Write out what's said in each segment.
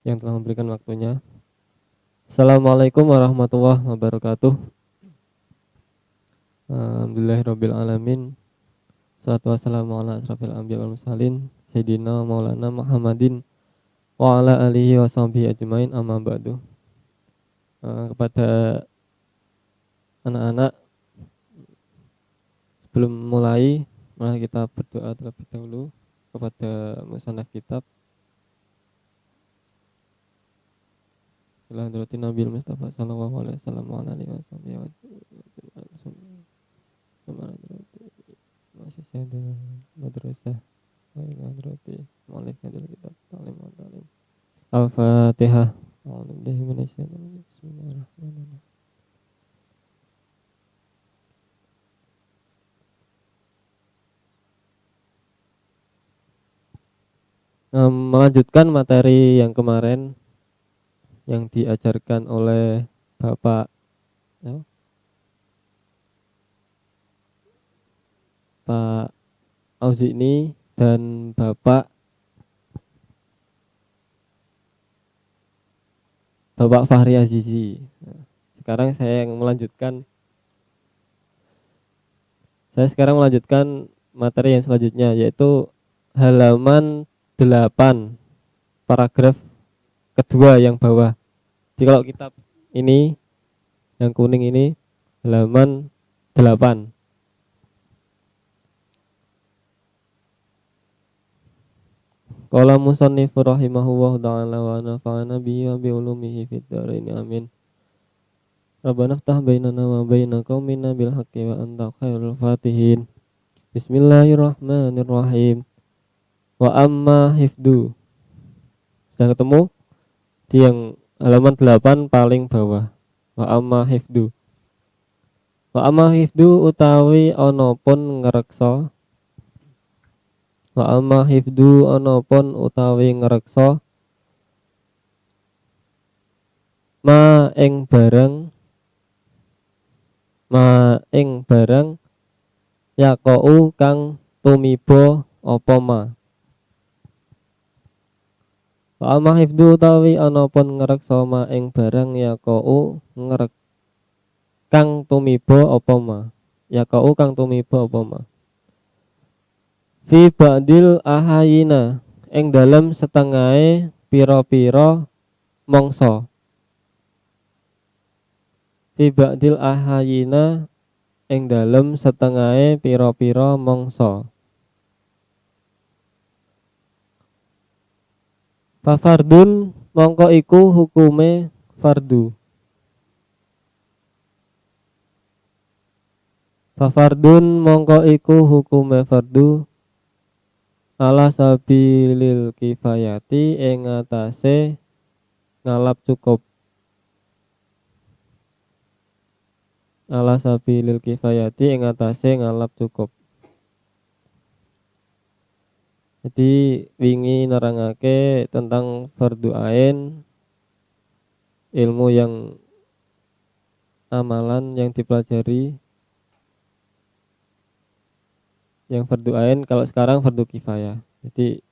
yang telah memberikan waktunya. Assalamualaikum warahmatullahi wabarakatuh. Alhamdulillahirabbil alamin. Shalatu wassalamu ala asrofil anbiya wal mursalin sayyidina maulana Muhammadin wa ala alihi wa sahbihi ajmain, amma ba'du. Kepada anak-anak, sebelum mulai, mari kita berdoa terlebih dahulu kepada musannaf kitab. Ila hadratin Nabil Mustafa sallallahu alaihi wasallam wa ala alihi wa sahbihi wa masih ada madrasah wa ila hadrati mu'allif hadil kitab ta'lim wa ta'lim. Al-Fatihah. A'udzubillahi minasyaitonir rajim. Bismillahirrahmanirrahim. Melanjutkan materi yang kemarin yang diajarkan oleh Bapak ya, Pak Auzi ini dan Bapak Fahri Azizi. Sekarang saya yang melanjutkan. Saya sekarang melanjutkan materi yang selanjutnya, yaitu halaman 8, paragraf kedua yang bawah. Jadi kalau kitab ini yang kuning ini halaman 8. Qala musannifu rahimahullahu ta'ala wa nafa'ana bihi wa bi ulumihi fid dharain amin. Rabbana ftah bainana wa baina qaumina bil haqqi wa anta khairul fatihin. Bismillahirrahmanirrahim. Wa amma hifdu. Sudah ketemu di yang halaman 8 paling bawah. Wa amma hifdu. Wa amma hifdu utawi ana pun ngreksa. Wa amma hifdu ana pun utawi ngreksa ma ing barang yaqau kang tumiba apa ma. Wa amma hifdu utawi ana pun ngreksa ma ing barang yaqau kang tumiba apa ma. Yaqau kang tumiba apa ma. Fi ba'dil ahayina ing dalem setengahe pira-pira mangsa. Fi ba'dil ahayina ing dalem setengahe pira-pira mangsa. Fa fardun mongko iku hukume fardu. Fa fardun mongko iku hukume fardu ala sabilil kifayati ing atase ngalap cukup. Ala sabilil kifayati ing atase ngalap cukup. Jadi wingi nerangake tentang fardu ain, ilmu yang amalan yang dipelajari. Yang fardu ain, kalau sekarang fardu kifayah. Jadi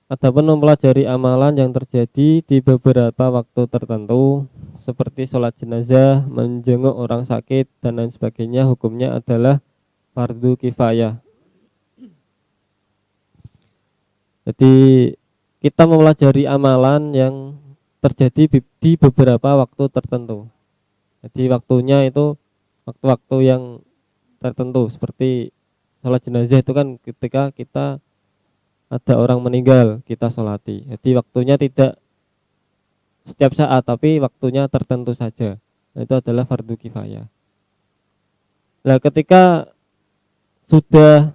adapun mempelajari amalan yang terjadi di beberapa waktu tertentu seperti sholat jenazah, menjenguk orang sakit dan lain sebagainya, hukumnya adalah fardu kifayah. Jadi kita mempelajari amalan yang terjadi di beberapa waktu tertentu. Jadi waktunya itu waktu-waktu yang tertentu, seperti sholat jenazah itu kan ketika kita ada orang meninggal kita sholati. Jadi waktunya tidak setiap saat, tapi waktunya tertentu saja. Nah, itu adalah fardu kifayah. Nah, ketika sudah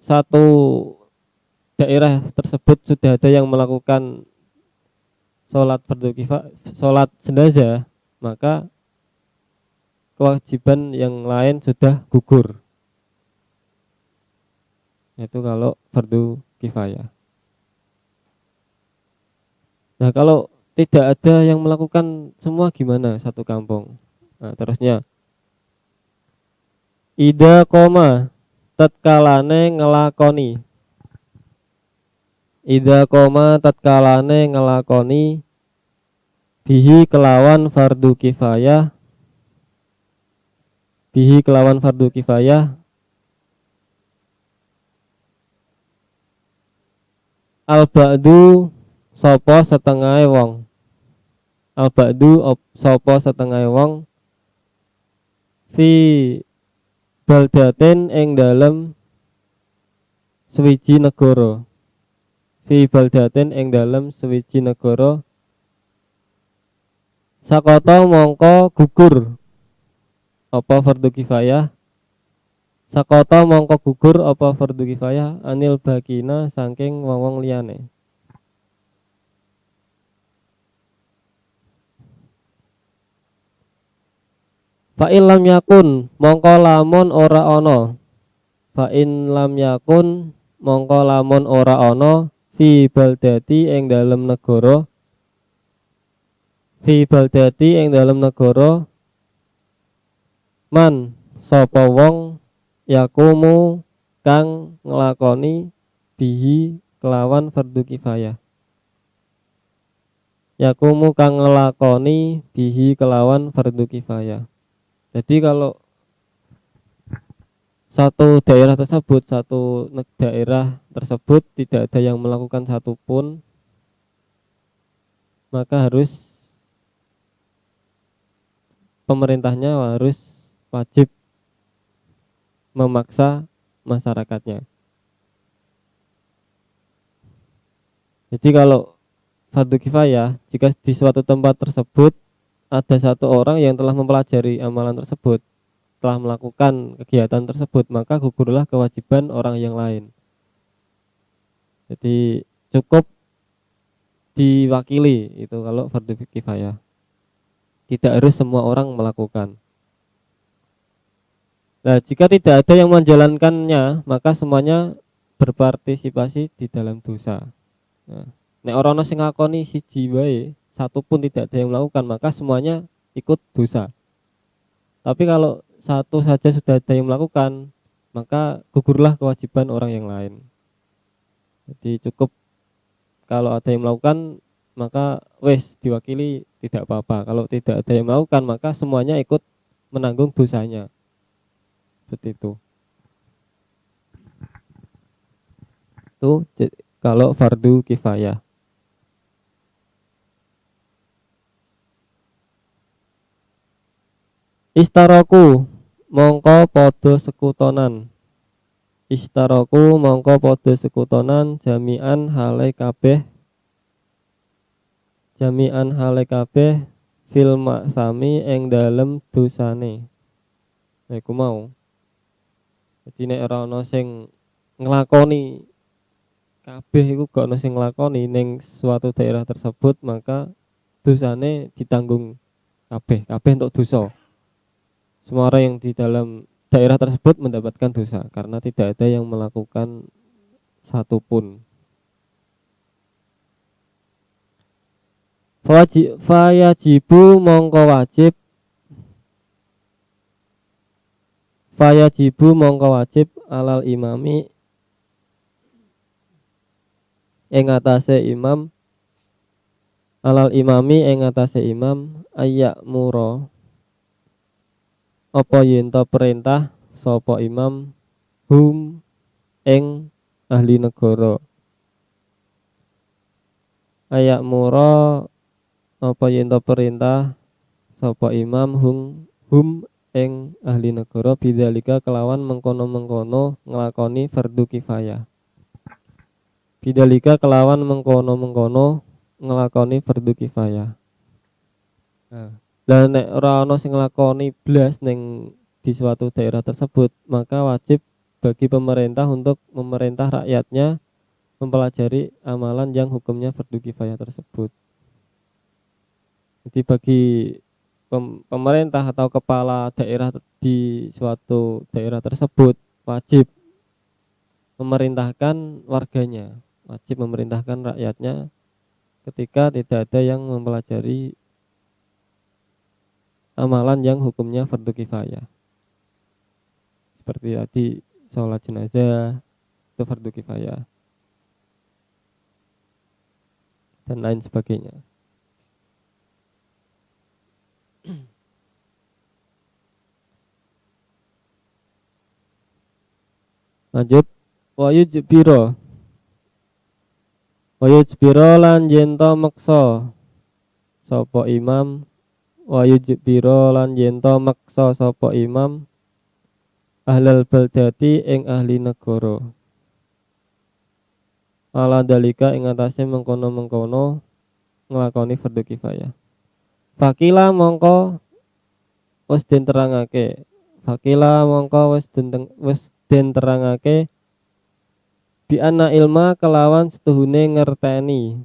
satu daerah tersebut sudah ada yang melakukan sholat fardu kifayah, sholat jenazah, maka kewajiban yang lain sudah gugur. Itu kalau fardu kifayah. Nah, kalau tidak ada yang melakukan semua gimana satu kampung? Nah, terusnya ida koma tatkalane ngelakoni. Idza koma tatkalane ngelakoni bihi kelawan fardu kifayah, bihi kelawan fardu kifayah al ba'du sapa setengah wong, al ba'du sapa setengah wong fi baldatin ing dalem swiji negara, fi baldatin ing dalem swiji negara sakata mongko gugur apa fardu kifayah, sakata mongko gugur apa fardu kifayah anil bakina saking wong-wong liyane. Fa in lam yakun mongko lamun ora ana, fa in lam yakun mongko lamun ora ana fi baldati ing dalem negara, fi baldati ing dalem negara man sapa wong yakumu kang nglakoni bihi kelawan fardu kifayah, yakumu kang nglakoni bihi kelawan fardu kifayah. Jadi kalau satu daerah tersebut, daerah tersebut tidak ada yang melakukan satupun, maka harus pemerintahnya harus wajib memaksa masyarakatnya. Jadi kalau fardu kifayah, jika di suatu tempat tersebut ada satu orang yang telah mempelajari amalan tersebut, telah melakukan kegiatan tersebut, maka gugurlah kewajiban orang yang lain. Jadi cukup diwakili itu kalau fardu kifayah. Tidak harus semua orang melakukan. Nah, jika tidak ada yang menjalankannya, maka semuanya berpartisipasi di dalam dosa. Nah, nek orang sing ngakoni siji wae, satu pun tidak ada yang melakukan, maka semuanya ikut dosa. Tapi kalau satu saja sudah ada yang melakukan, maka gugurlah kewajiban orang yang lain. Jadi cukup kalau ada yang melakukan, maka wes diwakili tidak apa-apa. Kalau tidak ada yang melakukan, maka semuanya ikut menanggung dosanya. Seperti itu. Itu kalau fardu kifayah. Istaraku mongko podo sekutonan. Istaraku mongko podo sekutonan jami'an hale kabeh, jami'an hale kabeh fil maksami ing dalem dosane. Nah, iku mau. Jadi nek ora ana sing nglakoni kabeh iku gak ana sing nglakoni ning suatu daerah tersebut, maka dosane ditanggung kabeh, kabeh untuk dosa. Semua orang yang di dalam daerah tersebut mendapatkan dosa karena tidak ada yang melakukan satupun. Fayajibu mongko wajib, fayajibu mongko wajib alal imami ing atase imam, alal imami ing atase imam ayak muro apa yen to perintah sapa imam hum ing ahli negara, ayak muro apa yen to perintah sapa imam hum ing ahli negara bidzalika kelawan mengkono-mengkono nglakoni fardu kifayah, bidzalika kelawan mengkono-mengkono nglakoni fardu kifayah. Nah, lah nek ora ana sing nglakoni blas ning di suatu daerah tersebut, maka wajib bagi pemerintah untuk memerintah rakyatnya mempelajari amalan yang hukumnya fardu kifayah tersebut. Jadi bagi pemerintah atau kepala daerah di suatu daerah tersebut wajib memerintahkan warganya, wajib memerintahkan rakyatnya ketika tidak ada yang mempelajari amalan yang hukumnya fardu kifayah. Seperti tadi sholat jenazah itu fardu kifayah. dan lain sebagainya. Lanjut, wa yujbiro lan yento meksa sapa imam, wa yujbiro lan yento meksa sapa imam ahlal baldati ing ahli negara ala dalika ing atase mengkono-mengkono nglakoni fardhu kifayah. Fakila mongko wis den terangake. Fakila mongko wis den terangake bi anna ilma kelawan setuhune ngerteni.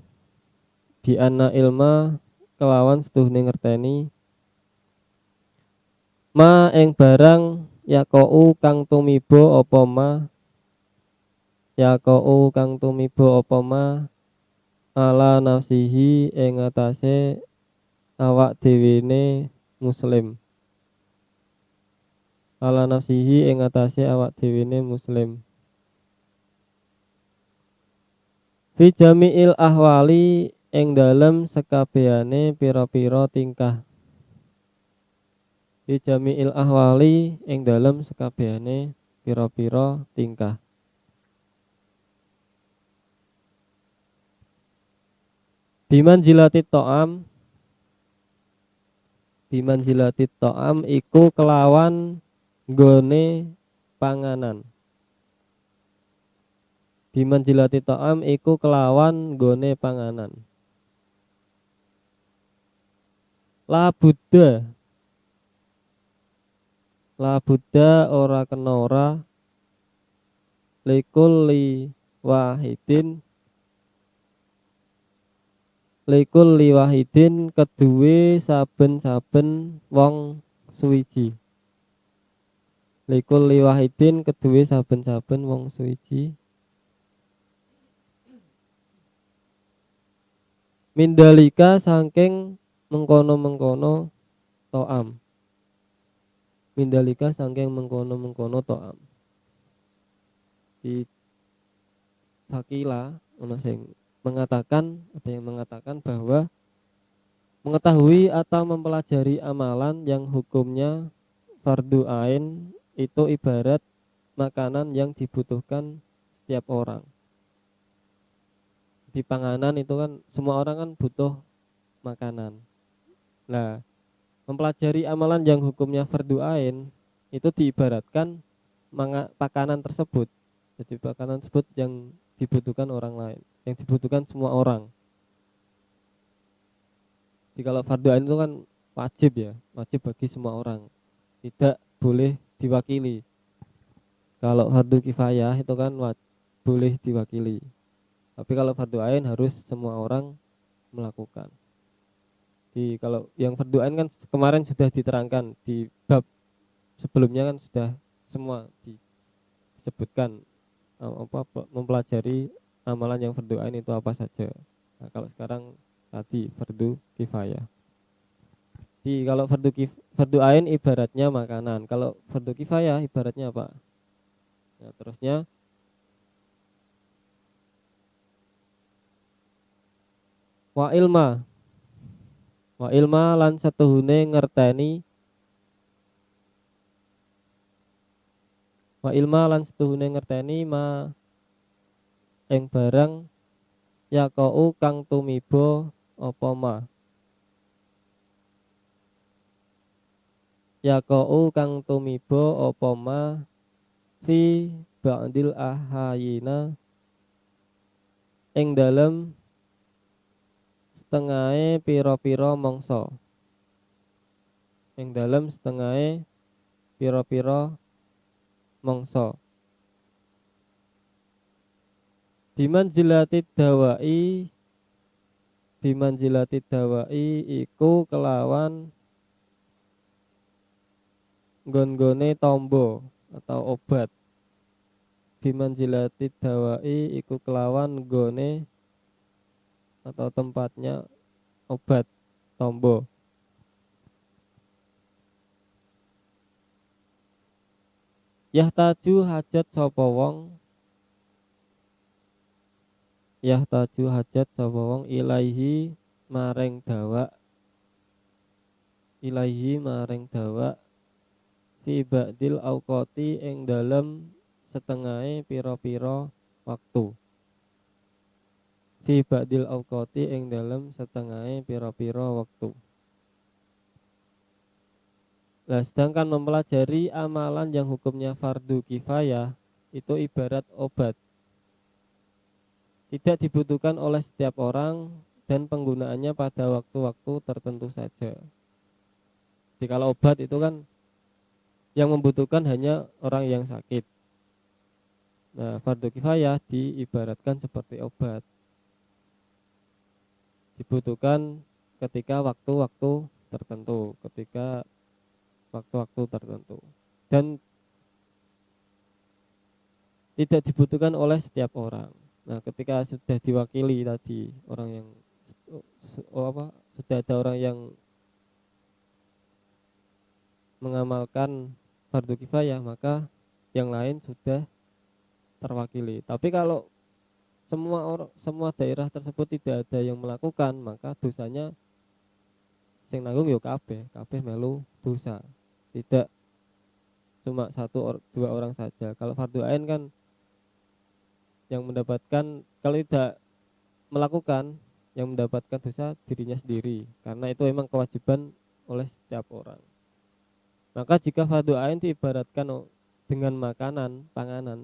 Bi anna ilma kelawan setuhune ngerteni ma ing barang yaqau kang tumiba apa ma yaqau kang tumiba apa ma ala nafsihi ing atase awak dhewene muslim. Ala nafsihi ing atase awak dhewene muslim. Fi jami'il ahwali ing dalem sekabehane pira-pira tingkah. Fi jami'il ahwali ing dalem sekabehane pira-pira tingkah. Biman jilatit to'am iku kelawan nggone panganan. Biman jilatit to'am iku kelawan nggone panganan. La Buddha ora kena ora likulli wahidin keduwe saben-saben wong suwiji. Likulli wahidin keduwe saben-saben wong suwiji. Mindalika saking mengkono-mengkono to'am. Mindalika saking mengkono-mengkono to'am. Di Fakila ono sing mengatakan, ada yang mengatakan bahwa mengetahui atau mempelajari amalan yang hukumnya fardu ain itu ibarat makanan yang dibutuhkan setiap orang. Di panganan itu kan semua orang kan butuh makanan. Nah, mempelajari amalan yang hukumnya fardu ain itu diibaratkan pakanan tersebut. Jadi pakanan tersebut yang dibutuhkan orang lain, yang dibutuhkan semua orang. Jadi kalau fardu ain itu kan wajib ya, wajib bagi semua orang, tidak boleh diwakili. Kalau fardu kifayah itu kan boleh diwakili, tapi kalau fardu ain harus semua orang melakukan. Di kalau yang fardu ain kan kemarin sudah diterangkan di bab sebelumnya kan sudah semua disebutkan mempelajari amalan yang fardu ain itu apa saja. Nah, kalau sekarang tadi fardu kifayah. Jadi kalau fardu ain ibaratnya makanan, kalau fardu kifayah ibaratnya apa? Nah, terusnya wa ilma lan satuhune ngerteni ma ing barang yaqau kang tumiba apa ma. Yaqau kang tumiba apa ma fi ba'dil ahayina ing dalem setengahe pira-pira mangsa. Ing dalem setengahe pira-pira mangsa. Bimanzilatid dawai iku kelawan nggon-nggone tombo atau obat. Bimanzilatid dawai iku kelawan nggone atau tempatnya obat tombo. Yahtaju hajat sapa wong yahtaju hajat sapa wong ilaihi maring dawa fi ba'dil auqati ing dalem setengahe pira-pira waktu fi ba'dil auqati ing dalem setengahe pira-pira waktu. Nah, sedangkan mempelajari amalan yang hukumnya fardu kifayah itu ibarat obat, tidak dibutuhkan oleh setiap orang dan penggunaannya pada waktu-waktu tertentu saja. Jadi kalau obat itu kan yang membutuhkan hanya orang yang sakit. Nah, fardu kifayah diibaratkan seperti obat, dibutuhkan ketika waktu-waktu tertentu, dan tidak dibutuhkan oleh setiap orang. Nah, ketika sudah diwakili tadi orang yang sudah ada orang yang mengamalkan fardu kifayah, maka yang lain sudah terwakili. Tapi kalau semua daerah tersebut tidak ada yang melakukan, maka dosanya sing nanggung yo kabeh melu dosa. Tidak cuma dua orang saja. Kalau fardu ain kan yang mendapatkan, kalau tidak melakukan, yang mendapatkan dosa dirinya sendiri, karena itu memang kewajiban oleh setiap orang. Maka jika fardu ain diibaratkan dengan panganan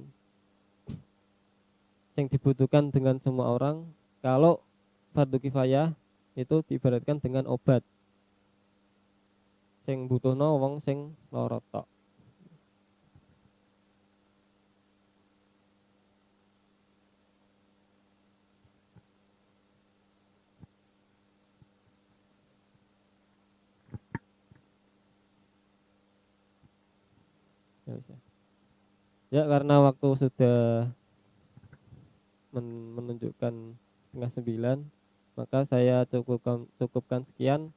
yang dibutuhkan dengan semua orang, kalau fardu kifayah itu diibaratkan dengan obat sing butuhno wong sing lara tok. Ya, karena waktu sudah menunjukkan 8:30, maka saya cukupkan sekian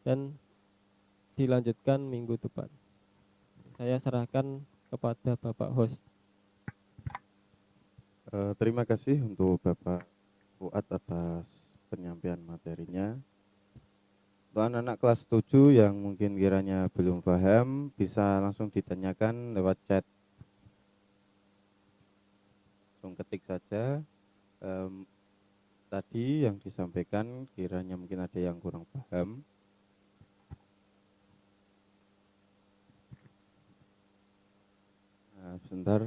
dan dilanjutkan minggu depan. Saya serahkan kepada Bapak host. Terima kasih untuk Bapak Fuad atas penyampaian materinya. Untuk anak-anak kelas 7 yang mungkin kiranya belum paham, bisa langsung ditanyakan lewat chat. Langsung ketik saja tadi yang disampaikan, kiranya mungkin ada yang kurang paham. Nah, sebentar.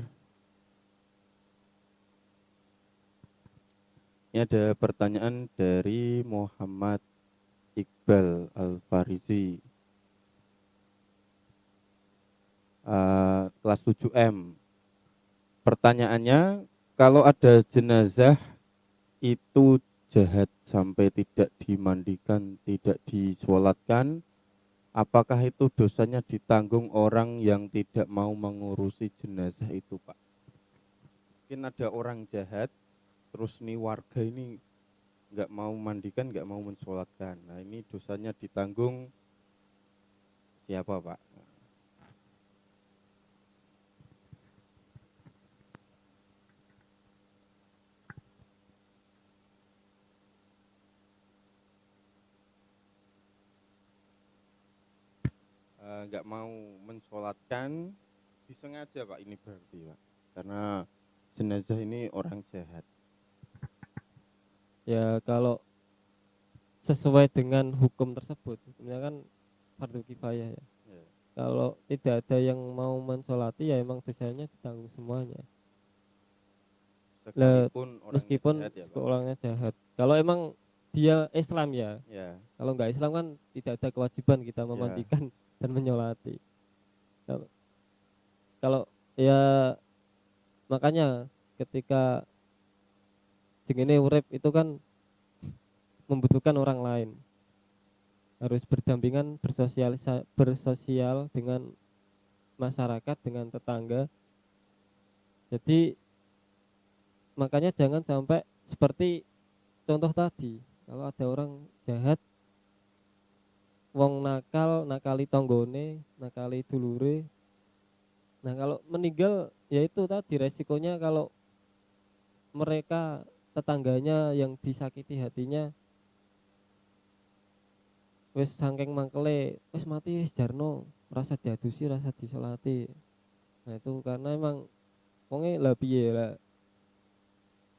Ini ada pertanyaan dari Muhammad Iqbal Al-Farizi, kelas 7M. Pertanyaannya, kalau ada jenazah itu jahat sampai tidak dimandikan, tidak disolatkan, apakah itu dosanya ditanggung orang yang tidak mau mengurusi jenazah itu, Pak? Mungkin ada orang jahat, terus nih warga ini nggak mau mandikan, nggak mau mensolatkan. Nah, ini dosanya ditanggung siapa, Pak? Nggak mau mensolatkan, disengaja, Pak, ini berarti, Pak, karena jenazah ini orang jahat. Ya, kalau sesuai dengan hukum tersebut, hukumnya kan fardu kifayah ya. Kalau tidak ada yang mau mensolati, ya emang dosanya ditanggung semuanya. Sekalipun orangnya Meskipun jahat ya, Pak. orangnya jahat. Kalau emang dia Islam ya. Ya. Kalau nggak Islam kan tidak ada kewajiban kita memandikan dan menyolati. Kalau ya, makanya ketika jengene urip itu kan membutuhkan orang lain, harus berdampingan, bersosial dengan masyarakat, dengan tetangga. Jadi makanya jangan sampai seperti contoh tadi, kalau ada orang jahat, wong nakali tonggone, nakali dulure. Nah, kalau meninggal ya itu tadi resikonya, kalau mereka tetangganya yang disakiti hatinya wis saking mangkele wis mati wis jarno rasa diadusi rasa disolati. Nah itu karena emang wonge lah piye lah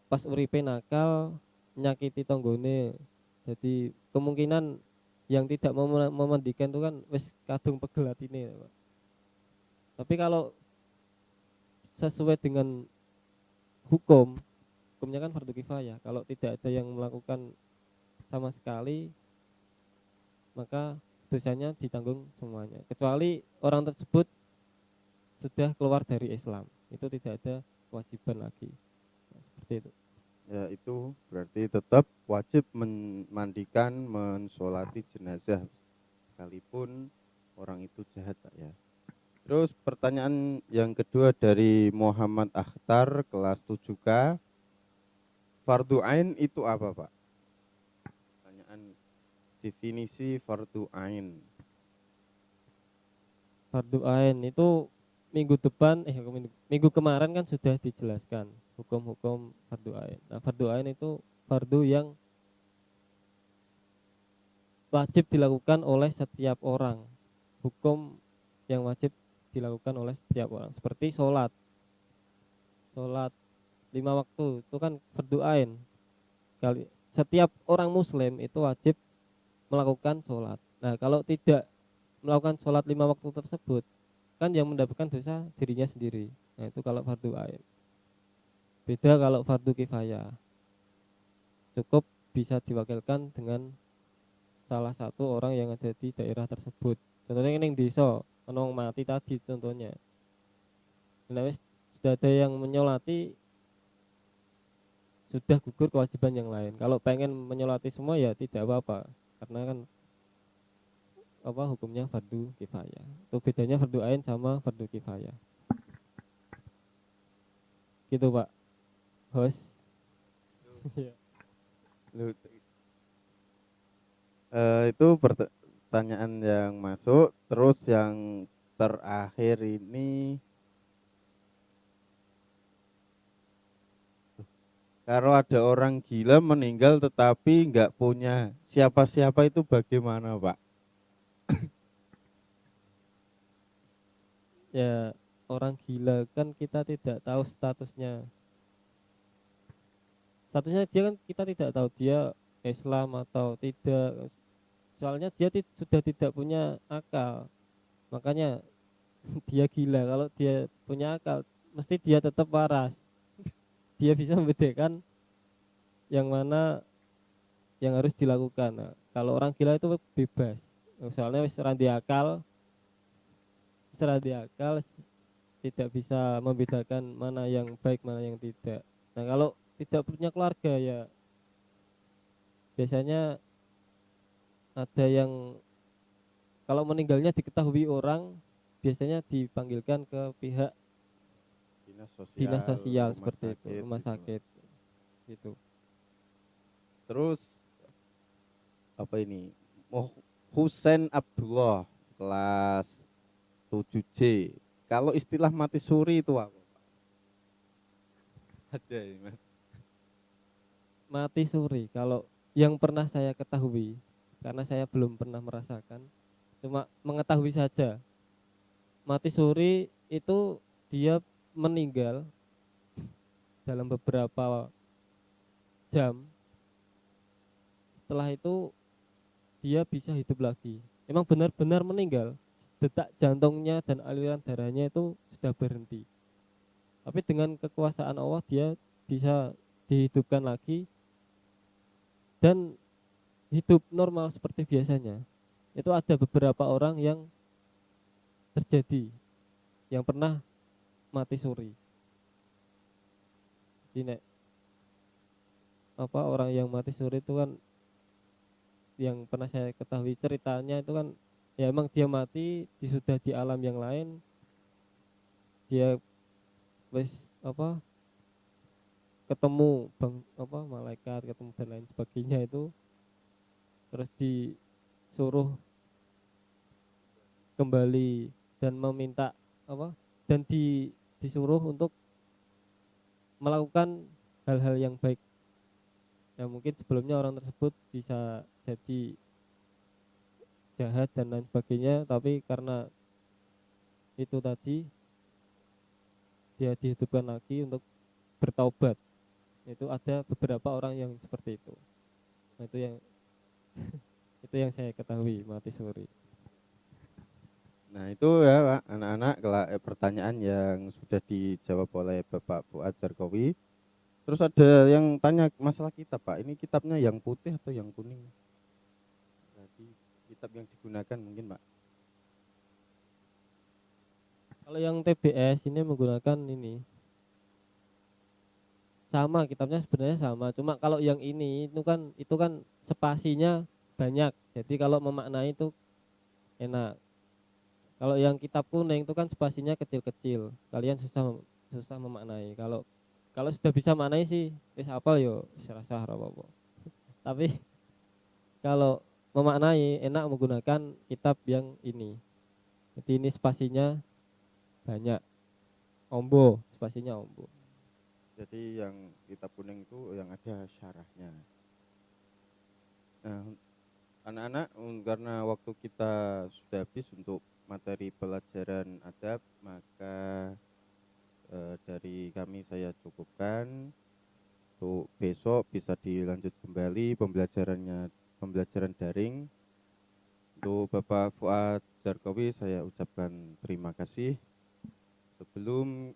pas uripe nakal nyakiti tonggone, jadi kemungkinan yang tidak memandikan itu kan wis kadung pegel atine Pak. Tapi kalau sesuai dengan hukumnya kan fardu kifayah, kalau tidak ada yang melakukan sama sekali maka dosanya ditanggung semuanya kecuali orang tersebut sudah keluar dari Islam, itu tidak ada kewajiban lagi. Nah, seperti itu. Ya itu berarti tetap wajib memandikan, mensolati jenazah sekalipun orang itu jahat Pak ya. Terus pertanyaan yang kedua dari Muhammad Akhtar kelas 7K. Fardu ain itu apa Pak? Pertanyaan definisi fardu ain. Fardu ain itu minggu kemarin kan sudah dijelaskan hukum-hukum fardu ain. Nah, fardu ain itu fardu yang wajib dilakukan oleh setiap orang. Hukum yang wajib dilakukan oleh setiap orang seperti sholat. Sholat 5 waktu itu kan fardu ain. Setiap orang muslim itu wajib melakukan sholat. Nah, kalau tidak melakukan sholat 5 waktu tersebut kan yang mendapatkan dosa dirinya sendiri. Nah itu kalau fardu ain. Beda kalau fardu kifayah, cukup bisa diwakilkan dengan salah satu orang yang ada di daerah tersebut. Contohnya ini desa ono wong mati tadi contohnya. Nah wis sudah ada yang menyolati, sudah gugur kewajiban yang lain. Kalau pengen menyolati semua ya tidak apa-apa, karena kan apa hukumnya fardu kifayah. Itu bedanya fardu ain sama fardu kifayah. Gitu Pak host. Loh, itu pertanyaan yang masuk. Terus yang terakhir ini, kalau ada orang gila meninggal tetapi nggak punya siapa-siapa itu bagaimana Pak? Ya orang gila kan kita tidak tahu statusnya. Statusnya dia kan kita tidak tahu dia Islam atau tidak. Soalnya dia sudah tidak punya akal. Makanya dia gila. Kalau dia punya akal, mesti dia tetap waras. Dia bisa membedakan yang mana yang harus dilakukan. Nah, kalau orang gila itu bebas. Soalnya wis serah akal tidak bisa membedakan mana yang baik mana yang tidak. Nah kalau tidak punya keluarga ya biasanya ada yang kalau meninggalnya diketahui orang biasanya dipanggilkan ke pihak dinas sosial rumah seperti itu, sakit rumah gitu. sakit gitu. Terus apa ini? Oh, Husen Abdullah kelas 7C. Kalau istilah mati suri itu apa? Ada ya, Mas. Mati suri kalau yang pernah saya ketahui, karena saya belum pernah merasakan, cuma mengetahui saja. Mati suri itu dia meninggal dalam beberapa jam, setelah itu dia bisa hidup lagi. Emang benar-benar meninggal, detak jantungnya dan aliran darahnya itu sudah berhenti. Tapi dengan kekuasaan Allah dia bisa dihidupkan lagi dan hidup normal seperti biasanya. Itu ada beberapa orang yang terjadi, yang pernah mati suri. Jadi apa orang yang mati suri itu kan yang pernah saya ketahui ceritanya itu kan ya emang dia mati sudah di alam yang lain, dia wis apa ketemu malaikat ketemu dan lain sebagainya itu, terus disuruh kembali dan meminta apa dan disuruh untuk melakukan hal-hal yang baik yang mungkin sebelumnya orang tersebut bisa jadi jahat dan lain sebagainya, tapi karena itu tadi dia dihidupkan lagi untuk bertaubat. Itu ada beberapa orang yang seperti itu. Nah, itu yang saya ketahui mati suri. Nah itu ya Pak, anak-anak pertanyaan yang sudah dijawab oleh Bapak Fuad Zarkowi. Terus ada yang tanya masalah kitab Pak, ini kitabnya yang putih atau yang kuning? Jadi kitab yang digunakan mungkin Pak. Kalau yang TBS ini menggunakan ini sama, kitabnya sebenarnya sama, cuma kalau yang ini itu kan spasinya banyak, jadi kalau memaknai itu enak. Kalau yang kitab kuning itu kan spasinya kecil-kecil, kalian susah susah memaknai. Kalau kalau sudah bisa maknai sih wis apal yo serasa apa-apa. Tapi kalau memaknai enak menggunakan kitab yang ini. Jadi ini spasinya banyak, ombo, spasinya ombo. Jadi yang kitab kuning itu yang ada syarahnya. Nah anak-anak karena waktu kita sudah habis untuk materi pelajaran adab, maka dari kami saya cukupkan. Untuk besok bisa dilanjut kembali pembelajaran daring. Untuk Bapak Fuad Zarkowi saya ucapkan terima kasih. Sebelum